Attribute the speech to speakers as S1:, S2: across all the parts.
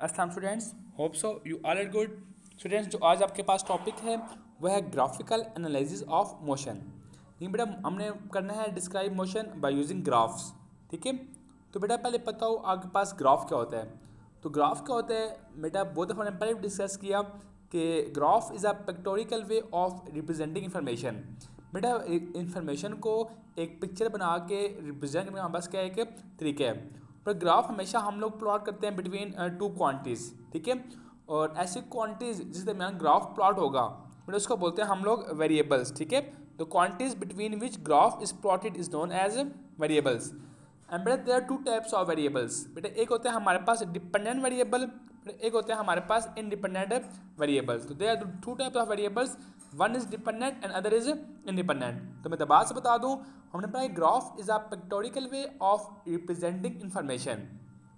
S1: अस्सलाम students, hope so you all are good. Students, जो आज आपके पास टॉपिक है वह है ग्राफिकल एनालिसिस ऑफ मोशन। ठीक बेटा, हमने करना है describe motion by using graphs. ठीक है, तो बेटा पहले पता हो आपके पास ग्राफ क्या होता है। तो ग्राफ क्या होता है बेटा, बहुत दफ़ा हमने पहले भी डिस्कस किया कि graph is a pictorial way of representing information. बेटा इंफॉर्मेशन को एक पिक्चर बना के रिप्रेजेंट करने का हमारे पास क्या एक तरीका है। पर ग्राफ हमेशा हम लोग प्लॉट करते हैं बिटवीन टू क्वांटिटीज़। ठीक है, और ऐसी क्वांटिटीज़ जिस दरमियान ग्राफ प्लॉट होगा बेटा उसको बोलते हैं हम लोग वेरिएबल्स। ठीक है, तो quantities between which graph is plotted is known as variables. And बेटा there are two types of variables. बेटा एक होते हैं हमारे पास डिपेंडेंट वेरिएबल, एक होते हैं हमारे पास इंडिपेंडेंट वेरिएबल्स। तो there are two types of variables, one is dependent and other is independent. तो मैं दोबारा से बता दूं, हमने पढ़ा graph is a pictorial way of representing information.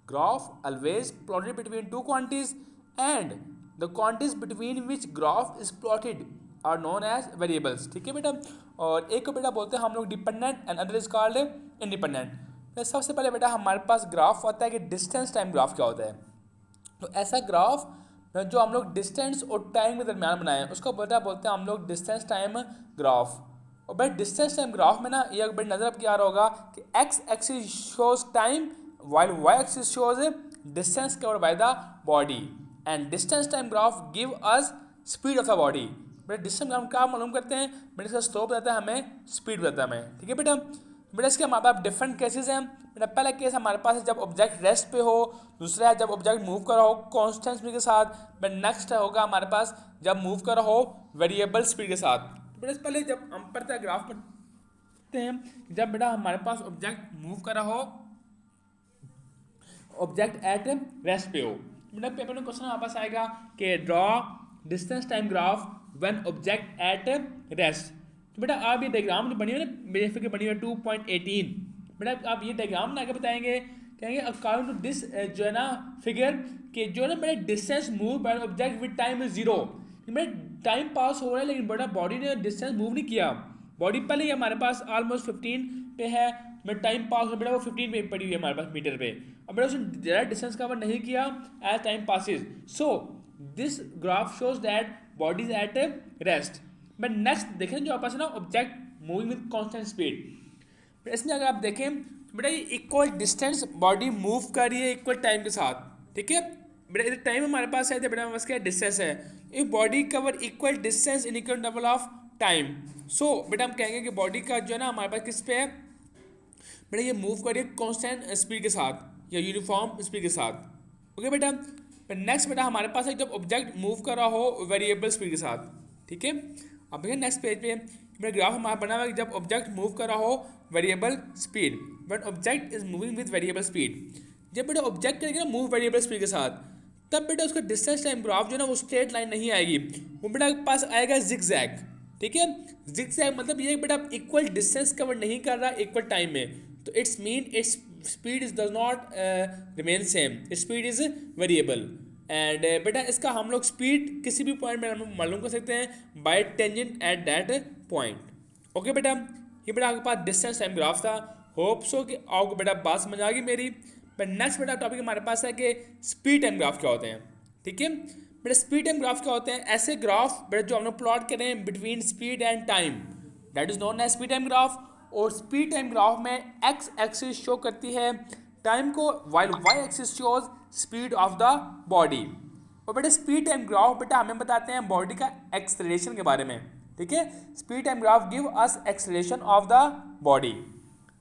S1: Graph always plotted between two quantities and the quantities between which graph is plotted are known as variables. ठीक है बेटा, और एक को बेटा बोलते हैं हम लोग dependent and other is called independent. सबसे पहले बेटा हमारे पास ग्राफ होता है कि डिस्टेंस टाइम ग्राफ क्या होता है। तो ऐसा ग्राफ जो हम लोग डिस्टेंस और टाइम के दरमियान बनाए हैं उसको बेटा बोलते हैं हम लोग डिस्टेंस टाइम ग्राफ। और भाई डिस्टेंस टाइम ग्राफ में ना ये बड़ी नज़र आपकी आ रहा होगा कि X axis shows time while Y axis shows distance covered by the body and distance time graph give us speed of the body. बेटा डिस्टेंस हम क्या मालूम करते हैं, बेटा इसका स्लोप बताता है हमें, स्पीड बताता है हमें। ठीक है बेटा, बेटा इसके हमारे पास डिफरेंट केसेस हैं। बेटा पहला केस हमारे पास है जब ऑब्जेक्ट रेस्ट पे हो, दूसरा है जब ऑब्जेक्ट मूव कर रहा हो कांस्टेंट स्पीड के साथ, बेटा नेक्स्ट होगा हमारे पास जब मूव कर रहा हो वेरिएबल स्पीड के साथ। तो बेटा पहले जब हम पढ़ते हैं ग्राफ पढ़ते हैं जब बेटा हमारे पास ऑब्जेक्ट मूव कर रहा हो, ऑब्जेक्ट एट रेस्ट पे हो। बेटा पेपर में क्वेश्चन हमारे पास आएगा कि draw distance time graph when object at rest. तो बेटा आप ये डायग्राम जो बनी हुई है ना, मेरे फिगर बनी हुई है 2.18। बेटा आप ये डायग्राम ना आगे बताएंगे, कहेंगे अकॉर्डिंग टू दिस जो है ना फिगर कि जो है ना मेरा distance move by object with time is zero. मेरा टाइम पास हो रहा है लेकिन बेटा बॉडी ने डिस्टेंस मूव नहीं किया। बॉडी पहले ही हमारे पास ऑलमोस्ट 15 पे है, मेरा टाइम पास हो बेटा वो 15 पे पड़ी हुई है हमारे पास मीटर पे। अब बेटा उसने ज़्यादा डिस्टेंस कवर नहीं किया as time passes. So this graph shows that body is at rest. But next देखें जो आपस ना object moving with constant speed. इसमें अगर आप देखें तो बेटा ये इक्वल डिस्टेंस बॉडी मूव कर रही है इक्वल टाइम के साथ। ठीक है बेटा, इधर टाइम हमारे पास है, बेटा हमारे पास क्या डिस्टेंस है। If body cover equal distance in equal double of time, so बेटा हम कहेंगे कि बॉडी का जो है ना हमारे पास किस पे है, बेटा ये मूव कर रही है कांस्टेंट स्पीड के साथ या यूनिफॉर्म स्पीड के साथ। ओके बेटा, नेक्स्ट बेटा हमारे पास है जब ऑब्जेक्ट मूव कर रहा हो वेरिएबल स्पीड के साथ। ठीक है, अब देखिए नेक्स्ट पेज पे मेरा ग्राफ हमारा बना हुआ है कि जब ऑब्जेक्ट मूव कर रहा हो variable speed, but object is moving with variable speed. जब बेटा ऑब्जेक्ट करेगा ना मूव वेरिएबल स्पीड के साथ, तब बेटा उसका डिस्टेंस टाइम ग्राफ जो है ना वो स्ट्रेट लाइन नहीं आएगी, वो बेटा पास आएगा जिगजैग। ठीक है, जिगजैग मतलब ये बेटा इक्वल डिस्टेंस कवर नहीं कर रहा इक्वल टाइम में, तो it's mean its speed is does not remain same, speed is variable. And बेटा इसका हम लोग स्पीड किसी भी पॉइंट में मालूम कर सकते हैं bye tangent at that point. Okay बेटा, ये बेटा आपके पास डिस्टेंस टाइम ग्राफ था। होप सो कि आपको बेटा बात समझ आ गई मेरी। बट नेक्स्ट बेटा टॉपिक हमारे पास है कि स्पीड टाइम ग्राफ क्या होते हैं। ठीक है बेटा, स्पीड टाइम ग्राफ क्या होते हैं, ऐसे ग्राफ बेटा जो हम लोग प्लॉट करें between speed and time, that is known as speed time graph. और स्पीड टाइम ग्राफ में एक्स एक्सिस शो करती है टाइम को, while Y axis shows speed of the body. और बेटा स्पीड टाइम ग्राफ बेटा हमें बताते हैं बॉडी का एक्सेलरेशन के बारे में। ठीक है, speed time graph give us acceleration of the body.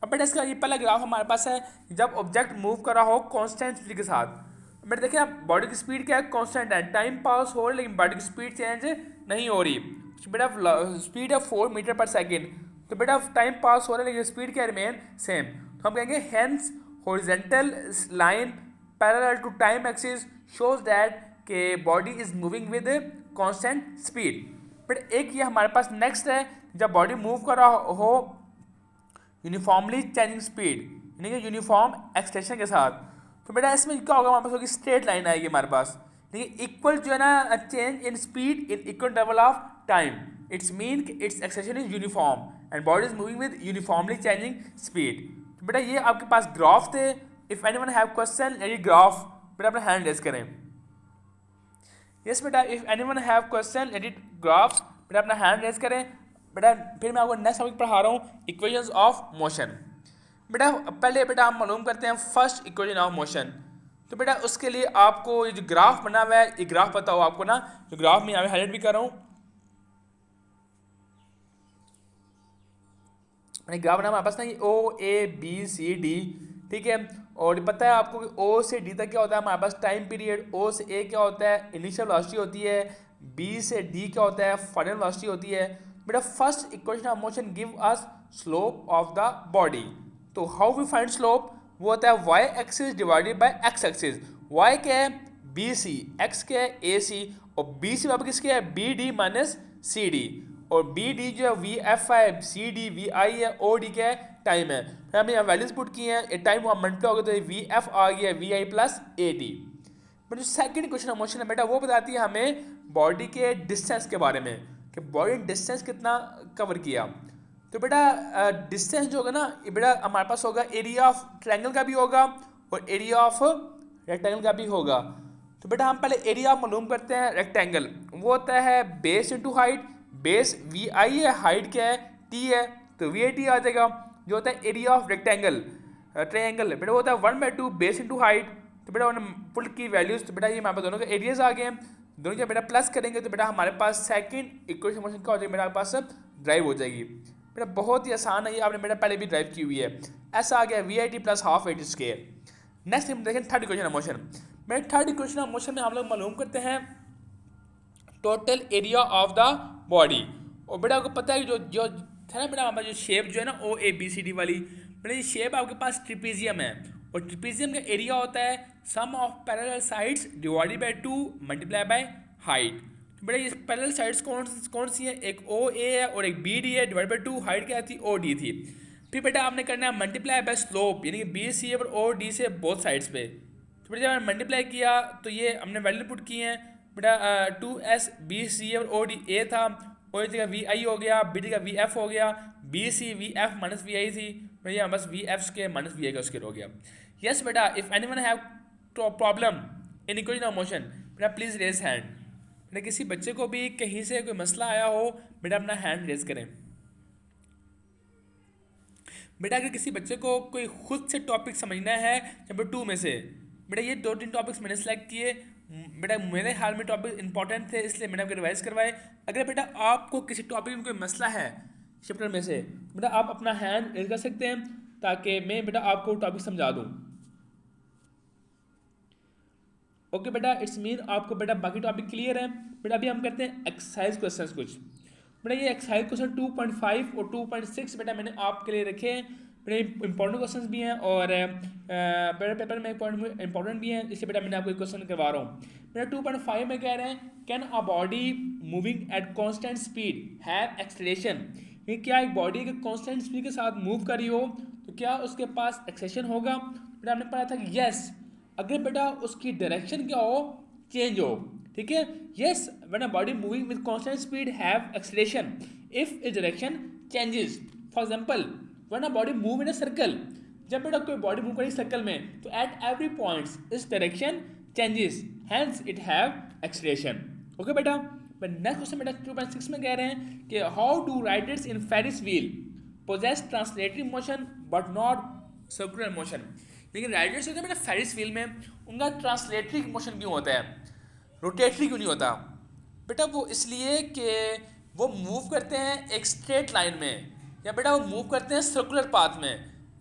S1: अब बेटा इसका ये पहला ग्राफ हमारे पास है जब ऑब्जेक्ट मूव कर रहा हो कांस्टेंट स्पीड के साथ। बेटा देखिए आप बॉडी की स्पीड क्या है, कांस्टेंट है, टाइम पास हो रहा है लेकिन बॉडी की स्पीड चेंज नहीं हो रही। बेटा स्पीड है 4 मीटर पर सेकेंड, तो बेटा टाइम पास हो रहा है लेकिन स्पीड क्या रिमेन सेम। तो हम कहेंगे hence horizontal line parallel to time axis shows that के body is moving with constant speed. But एक ये हमारे पास नेक्स्ट है जब बॉडी मूव कर रहा हो यूनिफॉर्मली चेंजिंग स्पीड, यानी कि यूनिफॉर्म एक्सटेंशन के साथ। तो बेटा इसमें क्या होगा, हमारे पास होगी स्ट्रेट लाइन आएगी हमारे पास, देखिए इक्वल जो है ना change in speed in equal double of time, it's mean it's extension is uniform and body is moving with uniformly changing speed. बेटा ये आपके पास ग्राफ थे। If anyone have question any graph बेटा अपना हैंड रेज करें। Yes बेटा, if anyone have question edit graph, बेटा अपना हैंड रेज करें। बेटा फिर मैं आपको नेक्स्ट टॉपिक पढ़ा रहा हूँ, इक्वेशंस ऑफ मोशन। बेटा पहले बेटा हम मालूम करते हैं फर्स्ट इक्वेशन ऑफ मोशन। तो बेटा उसके लिए आपको ये जो ग्राफ बना हुआ है, ये ग्राफ पता हो आपको ना, जो ग्राफ में यहाँ पे हाईलाइट भी कर रहा हूँ, ग्राफ बना हमारे पास ना, ये ओ ए बी सी डी, ठीक है। और पता है आपको कि ओ से डी तक क्या होता है हमारे पास टाइम पीरियड, ओ से ए क्या होता है इनिशियल वेलोसिटी होती है, बी से डी क्या होता है फाइनल वेलोसिटी होती है। बेटा first equation of motion give us slope of the body. तो हाउ वी फाइंड स्लोप, वो होता है Y axis divided by X axis. Y क्या है बी सी, एक्स क्या है ए सी, और बी सी वापस किसके है B D minus C D, और बी डी जो है वी एफ है, सी डी वी आई है, ओ डी क्या है टाइम है। फिर हमने यहाँ वैल्यूज पुट की हैं, ये टाइम वहाँ मल्टीप्लाई हो गया तो वी एफ आ गया V I plus A T. But जो सेकेंड क्वेश्चन ऑफ मोशन है बेटा वो बताती है हमें बॉडी के डिस्टेंस के बारे में, कि बॉडी डिस्टेंस कितना कवर किया। तो बेटा डिस्टेंस जो होगा ना, ये बेटा हमारे पास होगा एरिया ऑफ ट्रायंगल का भी होगा और एरिया ऑफ रेक्टेंगल का भी होगा। तो बेटा हम पहले एरिया मालूम करते हैं रेक्टेंगल, वो होता है base into height. Base V I है, हाइट क्या है टी है, तो वी आई टी आ जाएगा। जो होता है एरिया ऑफ रेक्टेंगल ट्रायंगल बेटा वो होता है 1/2 बेस इंटू हाइट। तो बेटा उन्होंने पुट की वैल्यूज, तो बेटा ये हमारे पास दोनों के एरियाज आ गए हैं, दोनों जब बेटा प्लस करेंगे तो बेटा हमारे पास सेकंड इक्वेशन मोशन क्या हो जाएगी, मेरे पास ड्राइव हो जाएगी। बेटा बहुत ही आसान है ये, आपने बेटा पहले भी ड्राइव की हुई है। ऐसा आ गया V I T plus half I T square. Next हम देखें थर्ड इक्वेशन ऑफ मोशन। मेरे थर्ड इक्वेशन ऑफ मोशन में हम लोग मालूम करते हैं total area of the body. और बेटा आपको पता है जो जो है ना बेटा हमारा जो शेप जो है ना ओ ए बी सी डी वाली, बेटा ये शेप आपके पास ट्रिपीजियम है, और ट्रिपीजियम का एरिया होता है sum of parallel sides divided by 2 multiply by height. तो बेटा ये पैरेलल साइड्स कौन सी है, एक ओ ए है और एक बी डी है, डिवाइड बाय 2 हाइट क्या थी ओ डी थी। फिर बेटा आपने करना है मल्टीप्लाई बाय स्लोप, यानी कि बी सी और ओ डी से बोथ साइड्स पे। तो बेटा जब हमने मल्टीप्लाई किया तो ये हमने वैल्यू पुट की है बेटा 2s बी सी और ओ डी ए था, ओ ए जगह वी आई हो गया, बी डी का वी एफ हो गया, B C V F minus V I थी, भैया बस वी एफ के माइनस वी आई का उसके हो गया। यस बेटा, if anyone have problem in equation of motion बेटा प्लीज़ रेज हैंड। बेटा किसी बच्चे को भी कहीं से कोई मसला आया हो बेटा अपना हैंड रेज करें। बेटा अगर किसी बच्चे को कोई खुद से टॉपिक समझना है चैप्टर 2 में से, बेटा ये 2-3 टॉपिक्स मैंने सेलेक्ट किए, बेटा मेरे हाल में टॉपिक इंपॉर्टेंट थे इसलिए मैंने आपको रिवाइज करवाए। अगर बेटा आपको किसी टॉपिक में कोई मसला है चैप्टर में से, बेटा आप अपना हैंड रेज कर सकते हैं ताकि मैं बेटा आपको टॉपिक समझा दूँ। ओके बेटा, इट्स मीन आपको बेटा बाकी टॉपिक क्लियर है। बेटा अभी हम करते हैं एक्सरसाइज क्वेश्चंस कुछ। बेटा ये एक्सरसाइज क्वेश्चन 2.5 और 2.6 बेटा मैंने आपके लिए रखे हैं। बेटा इंपॉर्टेंट क्वेश्चंस भी हैं और बेटा पेपर में इंपॉर्टेंट भी हैं, इसलिए बेटा मैंने आपको एक क्वेश्चन करवा रहा हूँ। बेटा 2.5 में कह रहे हैं can a body moving at constant speed have acceleration. ये क्या एक बॉडी के कॉन्स्टेंट स्पीड के साथ मूव करी हो तो क्या उसके पास एक्सेलरेशन होगा। बेटा हमने पढ़ा था कि यस अगर बेटा उसकी डायरेक्शन क्या हो चेंज हो, ठीक है। Yes when a body moving with constant speed have acceleration if its direction changes. For example when a body move in a circle, जब बेटा कोई बॉडी मूव करेगी सर्कल में तो at every points its direction changes hence it have acceleration. Okay बेटा। But next question बेटा 2.6 में कह रहे हैं कि how do riders in Ferris wheel possess translatory motion but not circular motion. लेकिन राइडर्स होते हैं बेटा फेरिस व्हील में, उनका ट्रांसलेटरी मोशन क्यों होता है, रोटेटरी क्यों नहीं होता। बेटा वो इसलिए कि वो मूव करते हैं एक स्ट्रेट लाइन में, या बेटा वो मूव करते हैं सर्कुलर पाथ में,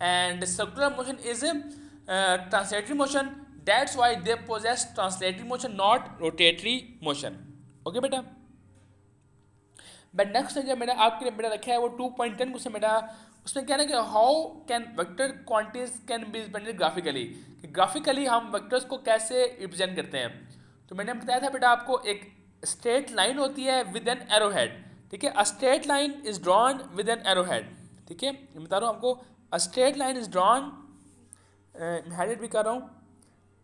S1: and circular motion is translatory motion, that's why they possess translatory motion not rotatory motion. Okay बेटा। बट नेक्स्ट जो मेरा आपके लिए बेटा रखा है वो 2.10 क्वेश्चन बेटा, उसमें क्या है कि how can vector quantities can be represented graphically, कि ग्राफिकली हम वेक्टर्स को कैसे रिप्रेजेंट करते हैं। तो मैंने बताया था बेटा आपको एक स्ट्रेट लाइन होती है विद एन एरो हेड, ठीक है। A straight line is drawn with an arrow head, ठीक है। मैं बता रहा हूँ आपको a straight line is drawn, headed भी कर रहा हूँ,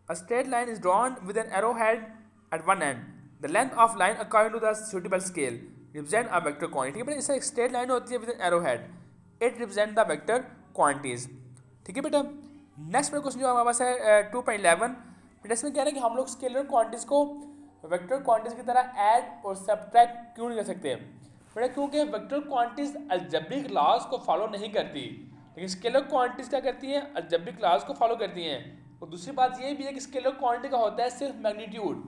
S1: a straight line is drawn with an arrow head at one end, the length of line according to the suitable scale represent a vector quantity. ठीक है बेटा, इससे एक straight line होती है with an arrow head, it represent the vector quantities, ठीक है बेटा। नेक्स्ट में क्वेश्चन जो हमारे पास है 2.11 बेटा, इसमें कह रहे हैं कि हम लोग स्केलर क्वांटिटीज को वेक्टर क्वांटिटीज की तरह ऐड और सब्ट्रैक्ट क्यों नहीं कर सकते? बेटा क्योंकि वेक्टर क्वांटिटीज अलजेब्रिक लॉज को फॉलो नहीं करती, लेकिन स्केलर क्वांटिटीज क्या करती हैं? अलजेब्रिक लॉज को फॉलो करती हैं। और दूसरी बात ये भी है कि स्केलर क्वांटिटी का होता है सिर्फ मैग्नीट्यूड,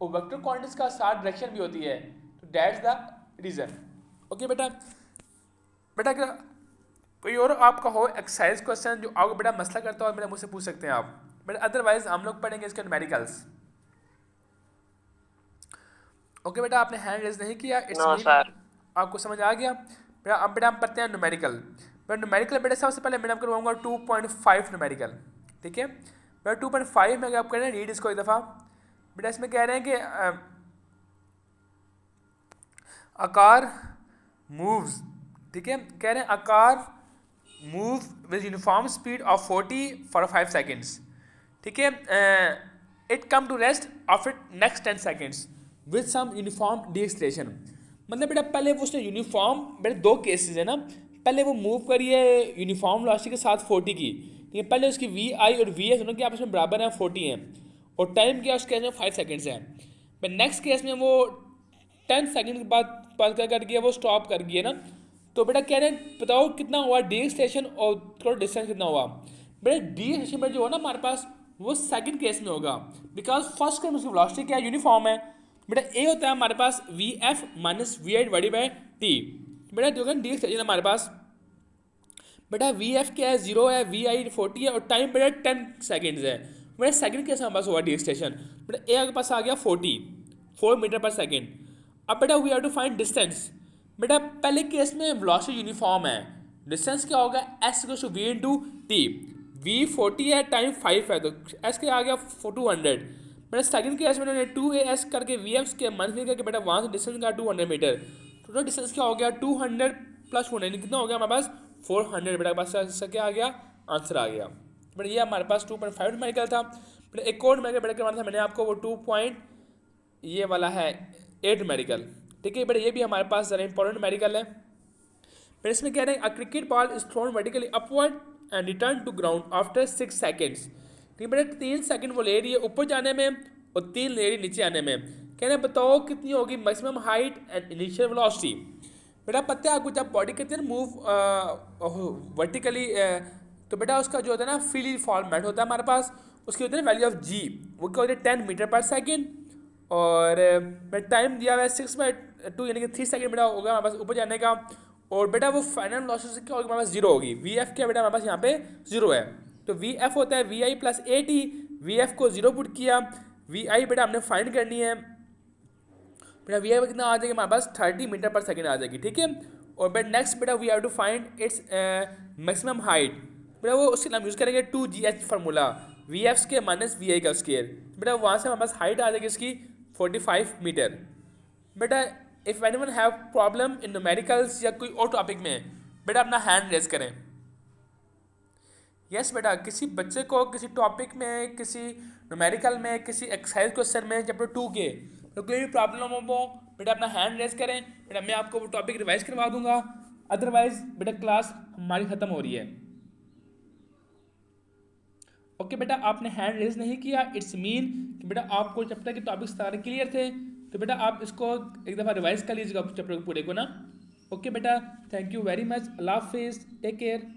S1: और वेक्टर क्वांटिटीज का साथ डायरेक्शन भी होती है। तो दैट्स द रीजन। ओके बेटा, बेटा अगर कोई और आपका हो एक्सरसाइज क्वेश्चन जो आपको बेटा मसला करता हो, मेरा मुझसे पूछ सकते हैं आप बेटा, अदरवाइज हम लोग पढ़ेंगे इसके न्यूमेरिकल्स। ओके बेटा, आपने हैंड रेज नहीं किया, इट्स
S2: नो
S1: मीन
S2: सर।
S1: आपको समझ आ गया। बेटा अब बेटा हम पढ़ते हैं न्यूमेरिकल। बेटा न्यूमेरिकल बेटा सबसे पहले मैंने करवाऊंगा 2.5 न्यूमेरिकल, ठीक है बेटा। 2.5 में आप कह रहे हैं, रीड इसको एक दफ़ा बेटा। इसमें कह रहे हैं कि आकार मूव्स, ठीक है, कह रहे हैं a car move with uniform speed of 40 for 5 seconds, ठीक है। It come to rest after next 10 seconds with some uniform deceleration. मतलब बेटा पहले वो उसने यूनिफॉर्म, बेटा दो केसेस है ना, पहले वो मूव करिए यूनिफॉर्म वेलोसिटी के साथ 40 की, ठीक है। पहले उसकी वी आई और वी एस दोनों की आपस में बराबर हैं, 40 हैं, और टाइम क्या उस केस में 5 सेकेंड्स है। पर नेक्स्ट केस में वो 10 सेकेंड के बाद क्या कर गया, वो स्टॉप कर गया ना। तो बेटा कह रहे हैं बताओ कितना हुआ डी स्टेशन और थोड़ा डिस्टेंस कितना हुआ। बेटा डी स्टेशन पर जो है ना हमारे पास वो सेकंड केस में होगा, बिकॉज फर्स्ट केस में उसकी वेलोसिटी क्या यूनिफॉर्म है। बेटा ए होता है हमारे पास V F minus V I divided by T. बेटा जो डी स्टेशन हमारे पास बेटा वी एफ क्या है 0 है, वी आई 40 है, और टाइम बेटा 10 सेकेंड्स है। बेटा सेकंड केस हमारे पास हुआ डी स्टेशन, बेटा ए के पास आ गया 4 मीटर पर सेकेंड। अब बेटा we have to find distance. बेटा पहले केस में वेलोसिटी यूनिफॉर्म है, डिस्टेंस क्या होगा S equals to V into T. V 40 है, टाइम 5 है, तो एस के आ गया 200। बेटा सेकंड केस में उन्होंने 2 AS करके वी एफ के मंथली करके बेटा वहाँ से डिस्टेंस का 200 मीटर, टोटल डिस्टेंस क्या हो गया 200 प्लस 190 कितना हो गया हमारे पास 400। बेटा पास इसका क्या आ गया आंसर आ गया। बेटा ये हमारे पास 2.5 न्यूमेरिकल था। बेटा एक और न्यूमेरिकल बेटा करवाना था मैंने आपको, वो 2 पॉइंट ये वाला है 8 न्यूमेरिकल, ठीक है बेटा। ये भी हमारे पास ज़रा इंपॉर्टेंट न्यूमेरिकल है। बेटा इसमें कह रहे हैं a cricket ball is thrown vertically upward and return to ground after 6 seconds, ठीक है बेटा। 3 सेकंड वो ले रही है ऊपर जाने में और 3 ले रही है नीचे आने में। कह रहे हैं बताओ कितनी होगी maximum height and initial velocity. बेटा पता है आपको जब बॉडी कहते हैं मूव वर्टिकली, तो बेटा उसका जो होता है ना फ्रीली फॉर्मेट होता है हमारे पास, उसकी होती है वैल्यू ऑफ जी, वो क्या होती है 10 मीटर पर सेकेंड, और टाइम दिया हुआ है 6/2 यानी कि 3 सेकेंड बेटा होगा हमारे पास ऊपर जाने का। और बेटा वो फाइनल वेलोसिटी क्या होगी हमारे पास 0 होगी। वी एफ क्या बेटा हमारे पास यहाँ पे 0 है, तो वी एफ होता है V I plus A T. V F को 0 पुट किया, वी आई बेटा हमने फाइंड करनी है। बेटा वी आई कितना आ जाएगा हमारे पास 30 मीटर पर सेकेंड आ जाएगी, ठीक है। और बेटा नेक्स्ट बेटा we have to find its maximum height. बेटा वो उसके नाम यूज़ करेंगे 2GH formula, V F square minus V I का स्केयर। बेटा वहाँ से हमारे पास हाइट आ जाएगी इसकी 45 मीटर। बेटा if anyone have problem in numericals या कोई और टॉपिक में, बेटा अपना हैंड रेज करें। यस बेटा, किसी बच्चे को किसी टॉपिक में, किसी न्यूमेरिकल में, किसी एक्सरसाइज क्वेश्चन में चैप्टर 2 के तो कोई भी प्रॉब्लम हो बेटा अपना हैंड रेज करें, बेटा मैं आपको वो टॉपिक रिवाइज करवा दूंगा। अदरवाइज बेटा क्लास हमारी ख़त्म हो रही है। ओके बेटा, आपने हैंड रेज नहीं किया, इट्स मीन कि बेटा आपको चैप्टर के टॉपिक्स सारे क्लियर थे, तो बेटा आप इसको एक दफ़ा रिवाइज कर लीजिएगा चैप्टर पूरे को ना। ओके बेटा, थैंक यू वेरी मच, अल्लाह हाफिज़, टेक केयर।